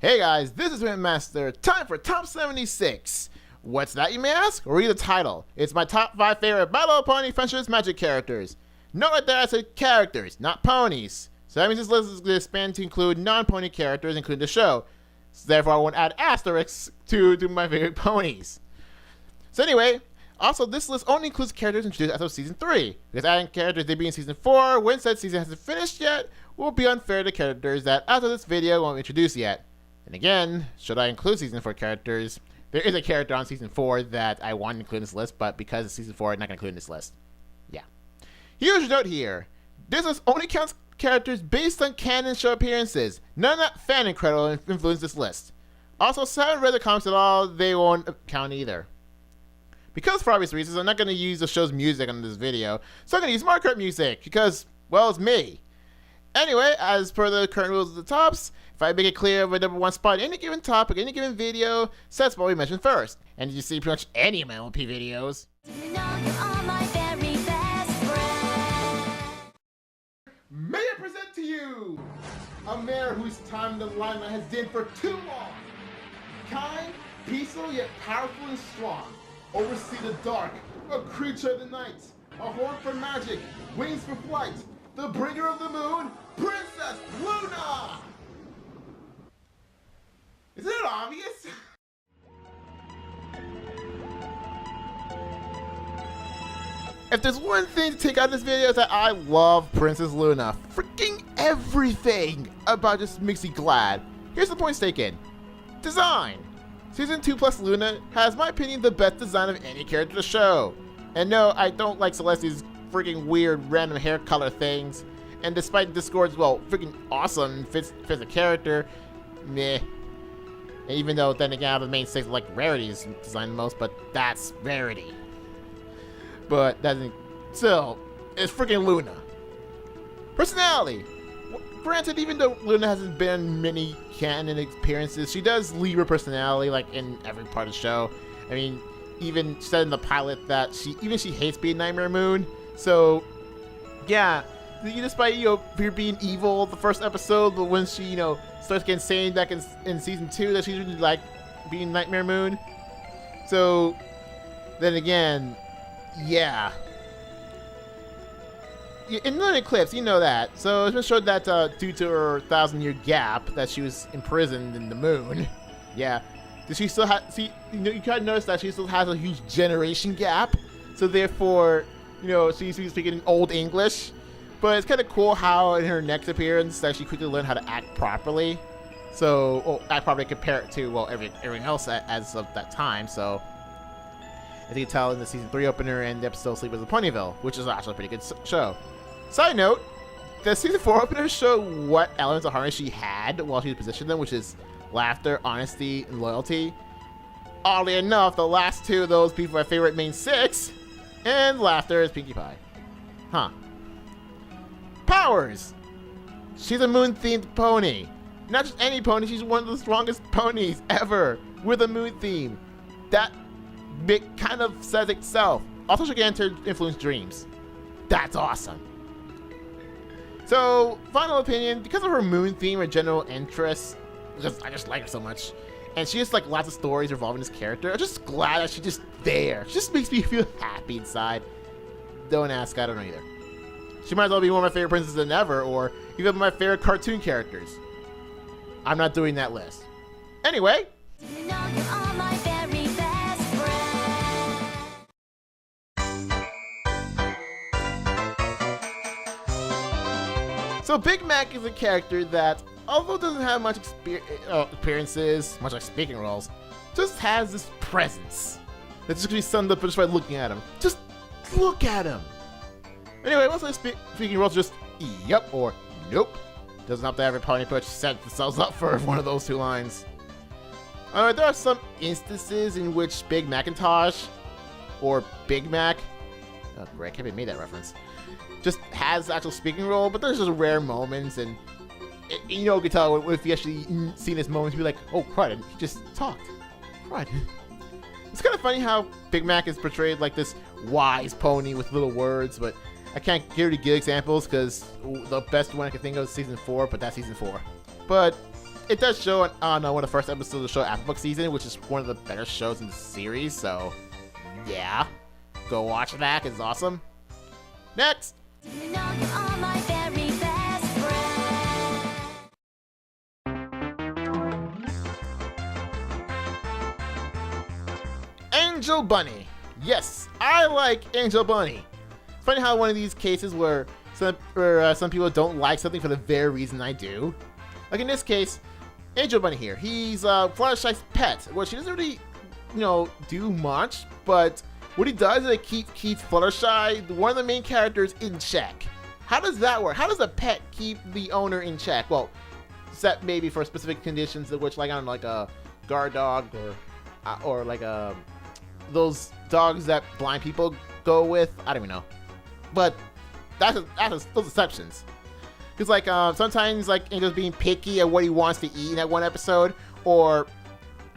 Hey guys, this is Master. Time for Top 76. What's that, you may ask? Read the title. It's my top 5 favorite Battle of Pony Friendships Magic characters. Note right there I said characters, not ponies. So that means this list is going to expand to include non-pony characters, including the show. So therefore I won't add asterisks to my favorite ponies. So anyway, also this list only includes characters introduced as of Season 3. Because adding characters debuting in Season 4 when said season hasn't finished yet will be unfair to characters that after this video won't be introduced yet. And again, should I include Season 4 characters, there is a character on Season 4 that I want to include in this list, but because it's Season 4, I'm not going to include in this list. Yeah. Huge note here. This list only counts characters based on canon show appearances. None of that fan incredible influence this list. Also, since I haven't read the comics at all, they won't count either. Because for obvious reasons, I'm not going to use the show's music on this video, so I'm going to use Market music, because, well, it's me. Anyway, as per the current rules of the tops, if I make it clear of a number 1 spot in any given topic, any given video, so that's what we mentioned first. And you see pretty much any of my LP videos. You know you are my very best friend. May I present to you a mayor whose time in the limelight has been for too long. Kind, peaceful, yet powerful and strong. Oversee the dark, a creature of the night, a horn for magic, wings for flight, the bringer of the moon, Princess Luna! Isn't it obvious? If there's one thing to take out of this video is that I love Princess Luna. Freaking everything about just makes me glad. Here's the point taken. Design. Season 2 plus Luna has, in my opinion, the best design of any character in the show. And no, I don't like Celeste's freaking weird random hair color things. And despite Discord's, well, freaking awesome, fits the character, meh. And even though, then again, out of the main 6, like Rarity's designed the most, but that's Rarity. But that doesn't, still, it's freaking Luna. Personality. Granted, even though Luna hasn't been in many canon appearances, she does leave her personality, like, in every part of the show. I mean, even said in the pilot that she hates being Nightmare Moon. So, yeah, despite, her being evil the first episode, but when she, starts getting sane back in Season 2, that she's really like being Nightmare Moon. So, then again, yeah. In the Eclipse, you know that. So it's been shown that due to her 1,000-year gap, that she was imprisoned in the moon. Yeah. Does she still have? See, you kind of notice that she still has a huge generation gap. So therefore, she's speaking Old English. But it's kind of cool how in her next appearance that she quickly learned how to act properly. So, act properly compared to everything else as of that time. So, as you can tell in the Season 3 opener and the episode Sleepers in Ponyville, which is actually a pretty good show. Side note, the Season 4 opener show what elements of harmony she had while she was positioned them, which is laughter, honesty, and loyalty. Oddly enough, the last 2 of those be my favorite main 6, and laughter is Pinkie Pie. Huh. Powers! She's a moon-themed pony. Not just any pony, she's one of the strongest ponies ever with a moon theme. That bit kind of says itself. Also, she can influence dreams. That's awesome. So, final opinion, because of her moon theme or general interest, because I just like her so much, and she has like lots of stories revolving this character, I'm just glad that she's just there. She just makes me feel happy inside. Don't ask, I don't know either. She might as well be one of my favorite princesses than ever, or even my favorite cartoon characters. I'm not doing that list. Anyway. You know you are my very best friend. So Big Mac is a character that, although doesn't have much appearances, much like speaking roles, just has this presence that's just gonna be summed up just by looking at him. Just look at him. Anyway, most of the speaking roles are just yep or nope. Doesn't have to have every pony push set themselves up for one of those 2 lines. There are some instances in which Big Macintosh or Big Mac, oh great, I can't even make that reference, just has the actual speaking role, but there's just rare moments, and you can tell if you actually seen this moment, you'd be like, oh crud, he just talked. Crud. It's kind of funny how Big Mac is portrayed like this wise pony with little words, but I can't really give examples because the best one I can think of is Season 4, but that's Season 4. But it does show on one of the first episodes of the show Apple Book Season, which is one of the better shows in the series. So, yeah, go watch that. It's awesome. Next. Do you know you are my very best friend? Angel Bunny. Yes, I like Angel Bunny. It's funny how one of these cases where some people don't like something for the very reason I do. Like in this case, Angel Bunny here. He's Fluttershy's pet, which he doesn't really, do much, but what he does is it keeps Fluttershy, one of the main characters, in check. How does that work? How does a pet keep the owner in check? Well, except maybe for specific conditions, in which, like, I don't know, like a guard dog or like those dogs that blind people go with. I don't even know, but that's those exceptions. Because like sometimes like Angel's being picky at what he wants to eat in that one episode, or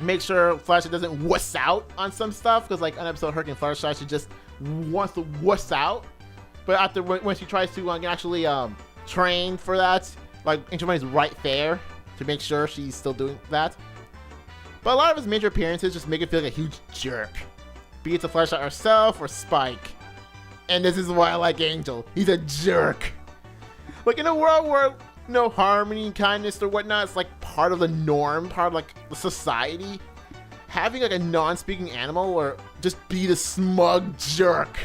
make sure Fluttershy doesn't wuss out on some stuff. Because like an episode Hurricane Fluttershy, she just wants to wuss out, but after when she tries to actually train for that, like Angel Bunny's right there to make sure she's still doing that. But a lot of his major appearances just make it feel like a huge jerk, be it to Fluttershy herself or Spike. And this is why I like Angel. He's a jerk. Like in a world where harmony and kindness or whatnot is like part of the norm, part of like the society, having like a non-speaking animal or just be the smug jerk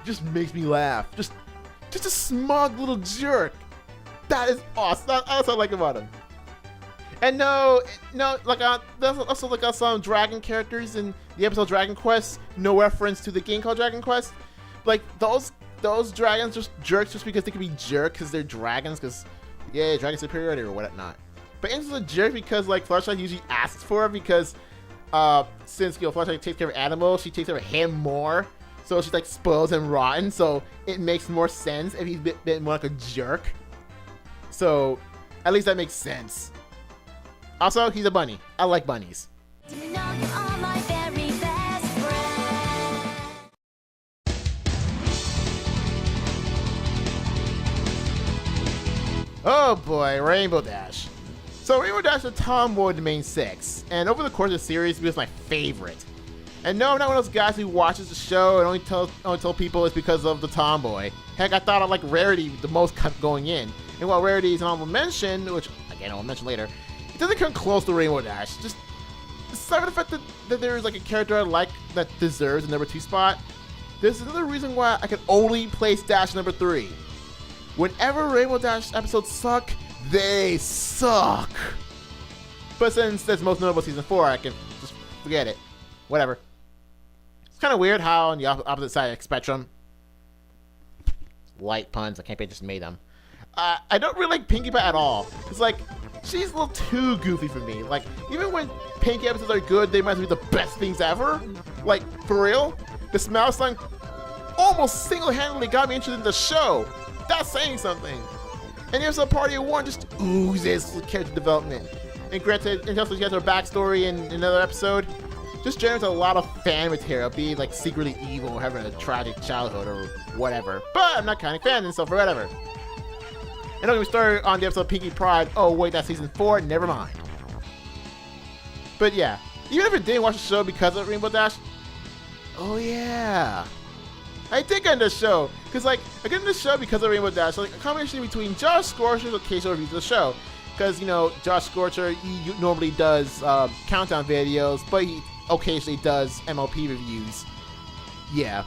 just makes me laugh. Just a smug little jerk. That is awesome. That's what I like about him. And like there's also like some dragon characters in the episode Dragon Quest. No reference to the game called Dragon Quest. Like those dragons just jerks just because they can be jerks because they're dragons, because yeah, dragon superiority or whatnot. But Angel's a jerk because like Fluttershy usually asks for it, because since Fluttershy takes care of animals, she takes care of him more. So she's like spoiled and rotten. So it makes more sense if he's a bit more like a jerk. So at least that makes sense. Also, he's a bunny. I like bunnies. Do you know you are my very best friend? Oh boy, Rainbow Dash. So Rainbow Dash is a tomboy to main 6, and over the course of the series, he was my favorite. And no, I'm not one of those guys who watches the show and only tell people it's because of the tomboy. Heck, I thought I liked Rarity the most going in. And while Rarity is an honorable mention, which again I'll mention later, it doesn't come close to Rainbow Dash. Just aside from the fact that there's like a character I like that deserves a number 2 spot, there's another reason why I can only place Dash number 3. Whenever Rainbow Dash episodes suck, they suck. But since that's most notable season 4, I can just forget it. Whatever. It's kind of weird how on the opposite side of the spectrum, light puns, I can't believe I just made them. I don't really like Pinkie Pie at all. It's like, she's a little too goofy for me. Like, even when Pinkie episodes are good, they might be the best things ever. Like, for real, the Smile Song almost single-handedly got me interested in the show. That's saying something. And the episode Party of One just oozes with character development. And granted, and also she has her backstory in another episode, just generates a lot of fan material, being like secretly evil or having a tragic childhood or whatever. But I'm not counting fandom, so for whatever. And don't get me started on the episode Pinkie Pride. Oh wait, that's season 4. Never mind. But yeah, even if I didn't watch the show because of Rainbow Dash, oh yeah, I did get into the show. Because like, I got into the show because of Rainbow Dash. Like a combination between Josh Scorcher's occasional reviews of the show. Because, Josh Scorcher, he normally does countdown videos, but he occasionally does MLP reviews. Yeah.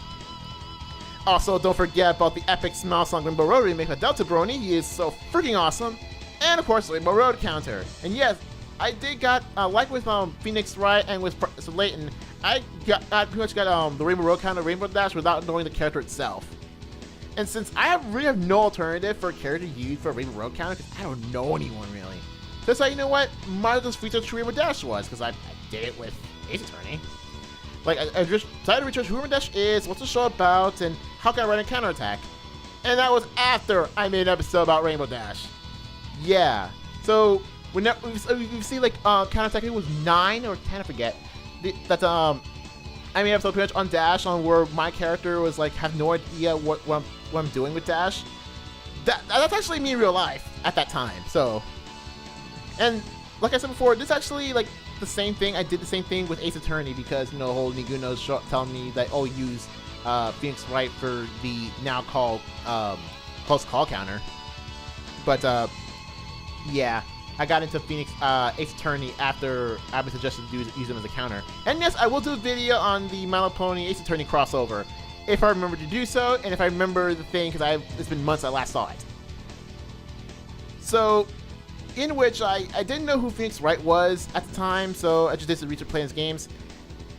Also, don't forget about the epic Smile Song Rainbow Road remake of Delta Brony. He is so freaking awesome. And of course, Rainbow Road counter. And yes, I did got, like with Phoenix Wright and with Layton, I pretty much got the Rainbow Road counter, Rainbow Dash, without knowing the character itself. And since I really have no alternative for a character to use for a Rainbow Road counter, because I don't know anyone really, that's why, you know what, might as well just research who Rainbow Dash was, because I did it with Ace Attorney. Like, I just decided to research who Rainbow Dash is, what's the show about, and how can I run a counterattack. And that was after I made an episode about Rainbow Dash. Yeah. So, we've seen, like, counterattack, it was 9 or 10, I forget. That's, I made an episode pretty much on Dash, on where my character was, like, have no idea what I'm doing with Dash. That's actually me in real life at that time, so. And like I said before, this actually like the same thing. I did the same thing with Ace Attorney because the whole Niguno's telling me that use Phoenix Wright for the now called close call counter. But yeah, I got into Phoenix Ace Attorney after I was suggested to use him as a counter. And yes, I will do a video on the My Little Pony Ace Attorney crossover if I remember to do so, and if I remember the thing, because it's been months I last saw it. So, in which I didn't know who Phoenix Wright was at the time, so I just did some research playing his games.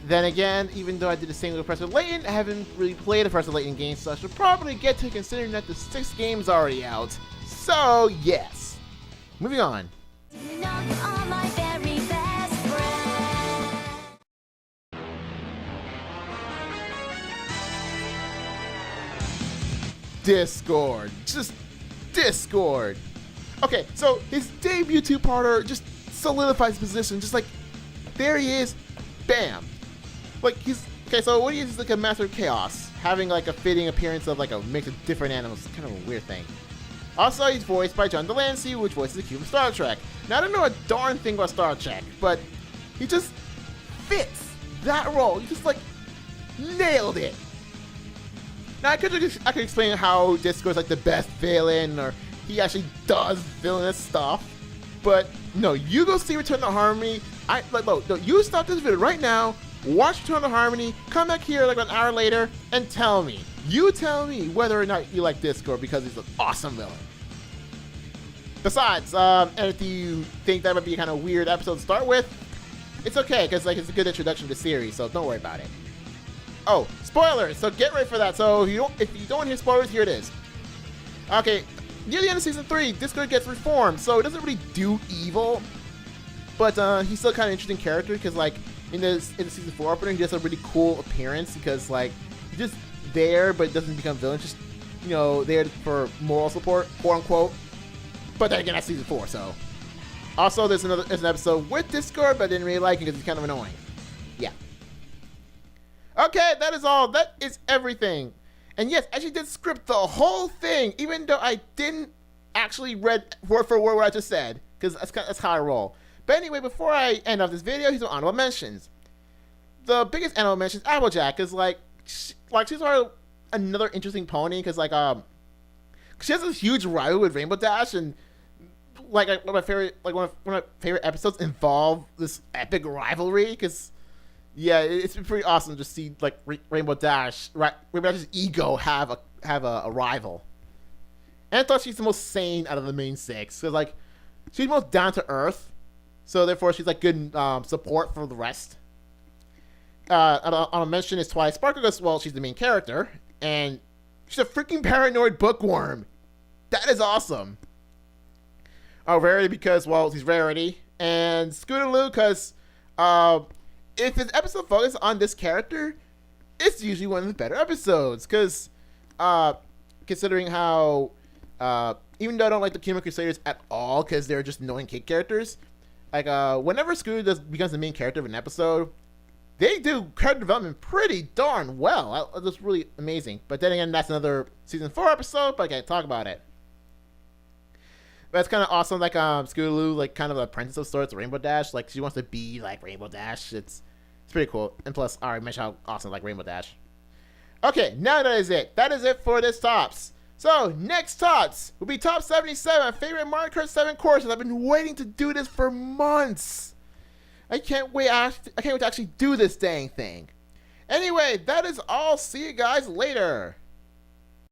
Then again, even though I did the same with Professor Layton, I haven't really played a Professor Layton game, so I should probably get to considering that the 6th game's already out. So, yes. Moving on. You know you are my very best friend. Discord. Just Discord. Okay, so his debut two-parter just solidifies his position. Just like, there he is. Bam. Like, okay, so what he is like a master of chaos, having like a fitting appearance of like a mix of different animals. It's kind of a weird thing. Also, he's voiced by John Delancey, which voices the Cube of Star Trek. Now, I don't know a darn thing about Star Trek, but he just fits that role. He just like nailed it. Now, I could explain how Discord's like the best villain, or he actually does villainous stuff. But no, you go see Return to Harmony. No, you stop this video right now. Watch Return to Harmony. Come back here like an hour later and tell me. You tell me whether or not you like Discord because he's an awesome villain. Besides, and if you think that might be a kind of weird episode to start with, it's okay because like it's a good introduction to the series, so don't worry about it. Oh, spoilers! So get ready for that. So if you don't hear spoilers, here it is. Okay, near the end of season 3, Discord gets reformed, so it doesn't really do evil, but he's still kind of an interesting character because like in the season 4 opening, he has a really cool appearance because like he's just there, but doesn't become villain. Just there for moral support, quote unquote. But then again, that's season 4, so. Also, there's an episode with Discord, but I didn't really like it because it's kind of annoying. Yeah. Okay, that is all. That is everything. And yes, I actually did script the whole thing, even though I didn't actually read word for word what I just said, because that's how I roll. But anyway, before I end off this video, here's some honorable mentions. The biggest honorable mention is Applejack, because she's another interesting pony, because she has this huge rival with Rainbow Dash, and one of my favorite episodes involve this epic rivalry, because yeah, it's been pretty awesome to see like Rainbow Dash's ego have a rival. And I thought she's the most sane out of the main 6, because like she's most down to earth, so therefore she's like good support for the rest. I'll mention is Twilight Sparkle because well she's the main character and she's a freaking paranoid bookworm. That is awesome. Rarity because well he's Rarity, and Scootaloo because if this episode focuses on this character, it's usually one of the better episodes because considering how even though I don't like the Kingdom Crusaders at all because they're just annoying kid characters, like whenever Scootaloo becomes the main character of an episode, they do character development pretty darn well. That's really amazing. But then again, that's another season 4 episode, but I can't talk about it. But it's kind of awesome, like Scootaloo, like kind of the apprentice of sorts, Rainbow Dash. Like she wants to be like Rainbow Dash. It's pretty cool. And plus, I already mentioned how awesome like Rainbow Dash. Okay, now that is it. That is it for this Tops. So next Tops will be Top 77 favorite Mario Kart 7 courses. I've been waiting to do this for months. I can't wait to actually do this dang thing. Anyway, that is all. See you guys later.